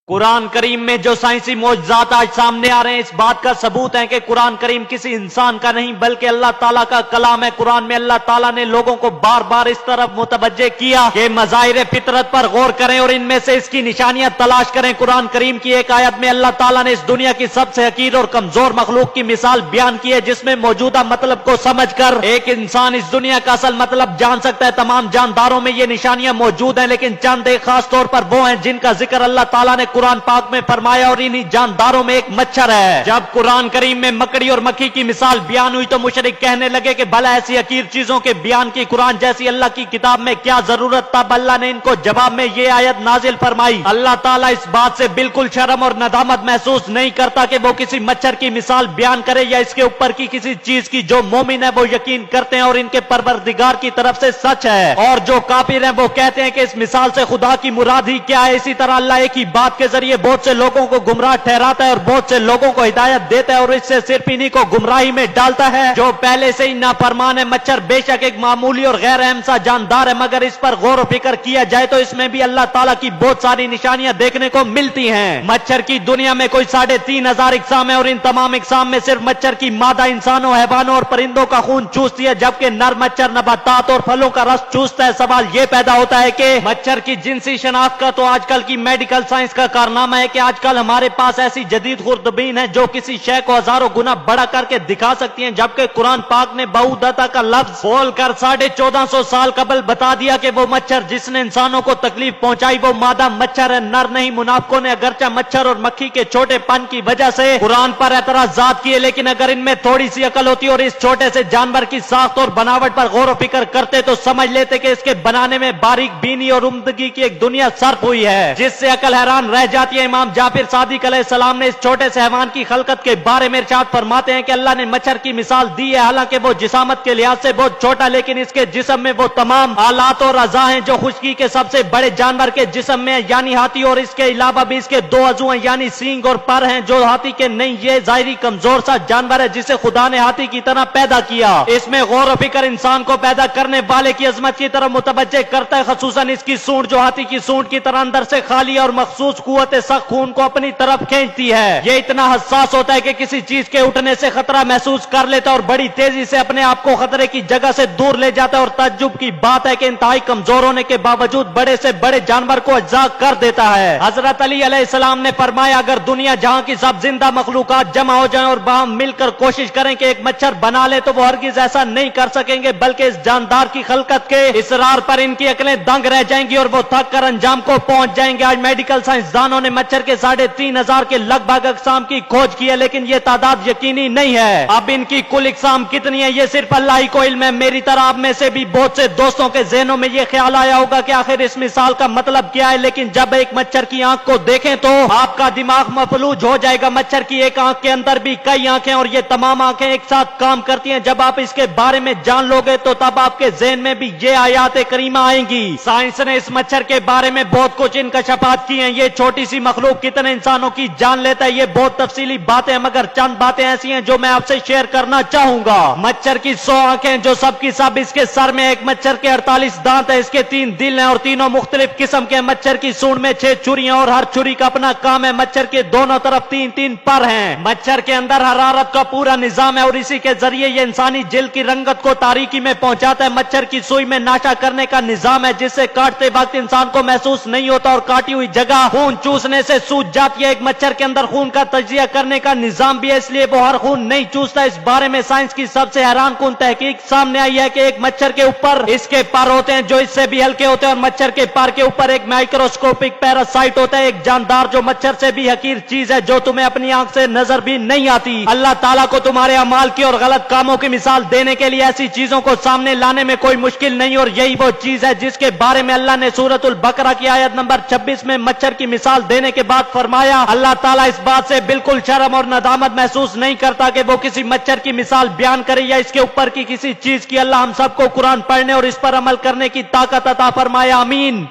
قرآن کریم میں جو سائنسی معجزات آج سامنے آ رہے ہیں اس بات کا ثبوت ہے کہ قرآن کریم کسی انسان کا نہیں بلکہ اللہ تعالیٰ کا کلام ہے۔ قرآن میں اللہ تعالیٰ نے لوگوں کو بار بار اس طرف متوجہ کیا کہ مظاہر فطرت پر غور کریں اور ان میں سے اس کی نشانیاں تلاش کریں۔ قرآن کریم کی ایک آیت میں اللہ تعالیٰ نے اس دنیا کی سب سے حقیر اور کمزور مخلوق کی مثال بیان کی ہے، جس میں موجودہ مطلب کو سمجھ کر ایک انسان اس دنیا کا اصل مطلب جان سکتا ہے۔ تمام جانداروں میں یہ نشانیاں موجود ہیں، لیکن چند ایک خاص طور پر وہ ہیں جن کا ذکر اللہ تعالیٰ نے قرآن پاک میں فرمایا، اور انہی جانداروں میں ایک مچھر ہے۔ جب قرآن کریم میں مکڑی اور مکھی کی مثال بیان ہوئی تو مشرک کہنے لگے کہ بھلا ایسی حقیر چیزوں کے بیان کی قرآن جیسی اللہ کی کتاب میں کیا ضرورت؟ تب اللہ نے ان کو جواب میں یہ آیت نازل فرمائی۔ اللہ تعالیٰ اس بات سے بالکل شرم اور ندامت محسوس نہیں کرتا کہ وہ کسی مچھر کی مثال بیان کرے یا اس کے اوپر کی کسی چیز کی جو مومن ہے وہ یقین کرتے ہیں اور ان کے پروردگار کی طرف سے سچ ہے، اور جو کافر ہیں وہ کہتے ہیں کہ اس مثال سے خدا کی مراد ہی کیا ہے۔ اسی طرح اللہ ایک ہی بات کے ذریعے بہت سے لوگوں کو گمراہ ٹھہراتا ہے اور بہت سے لوگوں کو ہدایت دیتا ہے، اور اس سے صرف انہی کو گمراہی میں ڈالتا ہے جو پہلے سے ہی نافرمان ہے۔ مچھر بے شک ایک معمولی اور غیر اہم سا جاندار ہے، مگر اس پر غور و فکر کیا جائے تو اس میں بھی اللہ تعالیٰ کی بہت ساری نشانیاں دیکھنے کو ملتی ہیں۔ مچھر کی دنیا میں کوئی 3500 اقسام ہے، اور ان تمام اقسام میں صرف مچھر کی مادہ انسانوں، حیوانوں اور پرندوں کا خون چوستی ہے، جبکہ نر مچھر نباتات اور پھلوں کا رس چوستا ہے۔ سوال یہ پیدا ہوتا ہے کہ مچھر کی جنسی شناخت کا تو آج کل کی میڈیکل سائنس کا کارنامہ ہے کہ آج کل ہمارے پاس ایسی جدید خوردبین ہے جو کسی شے کو ہزاروں گنا بڑا کر کے دکھا سکتی ہیں، جبکہ قرآن پاک نے بہودتا کا لفظ بول کر 1450 سال قبل بتا دیا کہ وہ مچھر جس نے انسانوں کو تکلیف پہنچائی وہ مادہ مچھر ہے، نر نہیں۔ منافقوں نے اگرچہ مچھر اور مکھی کے چھوٹے پن کی وجہ سے قرآن پر اعتراضات کیے، لیکن اگر ان میں تھوڑی سی عقل ہوتی اور اس چھوٹے سے جانور کی ساخت اور بناوٹ پر غور و فکر کرتے تو سمجھ لیتے کہ اس کے بنانے میں باریک بینی اور عمدگی کی ایک دنیا صرف ہوئی ہے جس سے عقل حیران رہ جاتی ہے۔ امام جعفر صادق علیہ السلام نے اس چھوٹے سے حیوان کی خلقت کے بارے میں ارشاد فرماتے ہیں کہ اللہ نے مچھر کی مثال دی ہے، حالانکہ وہ جسامت کے لحاظ سے بہت چھوٹا، لیکن اس کے جسم میں وہ تمام آلات اور اعضاء ہیں جو خشکی کے سب سے بڑے جانور کے جسم میں یعنی ہاتھی، اور اس کے علاوہ بھی اس کے 2 عضو ہیں یعنی سینگ اور پر ہیں جو ہاتھی کے نہیں۔ یہ ظاہری کمزور سا جانور ہے جسے خدا نے ہاتھی کی طرح پیدا کیا۔ اس میں غور و فکر انسان کو پیدا کرنے والے کی عظمت کی طرف متوجہ کرتا ہے، خصوصاً اس کی سونڈ جو ہاتھی کی سونڈ کی طرح اندر سے خالی اور مخصوص قوت سخت خون کو اپنی طرف کھینچتی ہے۔ یہ اتنا حساس ہوتا ہے کہ کسی چیز کے اٹھنے سے خطرہ محسوس کر لیتا ہے اور بڑی تیزی سے اپنے آپ کو خطرے کی جگہ سے دور لے جاتا ہے، اور تعجب کی بات ہے کہ انتہائی کمزور ہونے کے باوجود بڑے سے بڑے جانور کو اجزا کر دیتا ہے۔ حضرت علی علیہ السلام نے فرمایا اگر دنیا جہاں کی سب زندہ مخلوقات جمع ہو جائیں اور باہم مل کر کوشش کریں کہ ایک مچھر بنا لے تو وہ ہرگز ایسا نہیں کر سکیں گے، بلکہ اس جاندار کی خلقت کے اصرار پر ان کی عقلیں دنگ رہ جائیں گی اور وہ تھک کر انجام کو پہنچ جائیں گے۔ آج میڈیکل سائنسدانوں نے مچھر کے 3500 کے لگ بھگ اقسام کی کھوج کی ہے، لیکن یہ تعداد یقینی نہیں ہے۔ اب ان کی کل اقسام کتنی ہے یہ صرف اللہ ہی کو علم ہے۔ میری طرح آپ میں سے بھی بہت سے دوستوں کے ذہنوں میں یہ خیال آیا ہوگا کہ آخر اس مثال کا مطلب کیا ہے، لیکن جب ایک مچھر کی آنکھ کو دیکھیں تو آپ کا دماغ مفلوج ہو جائے گا۔ مچھر کی ایک آنکھ کے اندر بھی کئی آنکھیں اور یہ تمام آنکھیں ایک ساتھ کام کرتی ہیں۔ جب آپ اس کے بارے میں جان لو گے تو تب آپ کے ذہن میں بھی یہ آیات کریمہ آئیں گی۔ سائنس نے اس مچھر کے بارے میں بہت کچھ انکشافات کی ہیں۔ یہ چھوٹی سی مخلوق کتنے انسانوں کی جان لیتا ہے یہ بہت تفصیلی باتیں، مگر چند باتیں ایسی ہیں جو میں آپ سے شیئر کرنا چاہوں گا۔ مچھر کی 100 آنکھیں جو سب کی سب اس کے سر میں، ایک مچھر کے 48 دانت ہیں، اس کے 3 دل ہیں اور تینوں مختلف قسم کے۔ مچھر کی سونڈ میں 6 چھریاں اور ہر چھری کا اپنا کام ہے۔ مچھر کے دونوں طرف 3 پر ہیں۔ مچھر کے اندر حرارت کا پورا نظام ہے اور اسی کے ذریعے یہ انسانی جلد کی رنگت کو تاریکی میں پہنچاتا ہے۔ مچھر کی سوئی میں ناشا کرنے کا نظام ہے جس سے کاٹتے وقت انسان کو محسوس نہیں ہوتا اور کاٹی ہوئی جگہ خون چوسنے سے سوج جاتی ہے۔ ایک مچھر کے اندر خون کا تجزیہ کرنے کا نظام بھی ہے، اس لیے وہ ہر خون نہیں چوستا۔ اس بارے میں سائنس کی سب سے حیران کن تحقیق سامنے آئی ہے کہ ایک مچھر کے اوپر اس کے پر ہوتے ہیں جو اس سے بھی ہلکے ہوتے ہیں، اور مچھر کے پر کے اوپر ایک مائکروسکوپک پیراسائٹ ہوتا ہے، ایک جاندار جو مچھر سے بھی حقیر چیز ہے جو تمہیں اپنی آنکھ سے نظر بھی نہیں آتی۔ اللہ تعالیٰ کو تمہارے اعمال کی اور غلط کاموں کی مثال دینے کے لیے ایسی چیزوں کو سامنے لانے میں کوئی مشکل نہیں، اور یہی وہ چیز ہے جس کے بارے میں اللہ نے سورۃ البقرہ کی آیت نمبر 26 میں مچھر کی مثال دینے کے بعد فرمایا اللہ تعالیٰ اس بات سے بالکل شرم اور ندامت محسوس نہیں کرتا کہ وہ کسی مچھر کی مثال بیان کرے یا اس کے اوپر کی کسی چیز کی۔ اللہ ہم سب کو قرآن پڑھنے اور اس پر عمل کرنے کی طاقت عطا فرمائے، آمین۔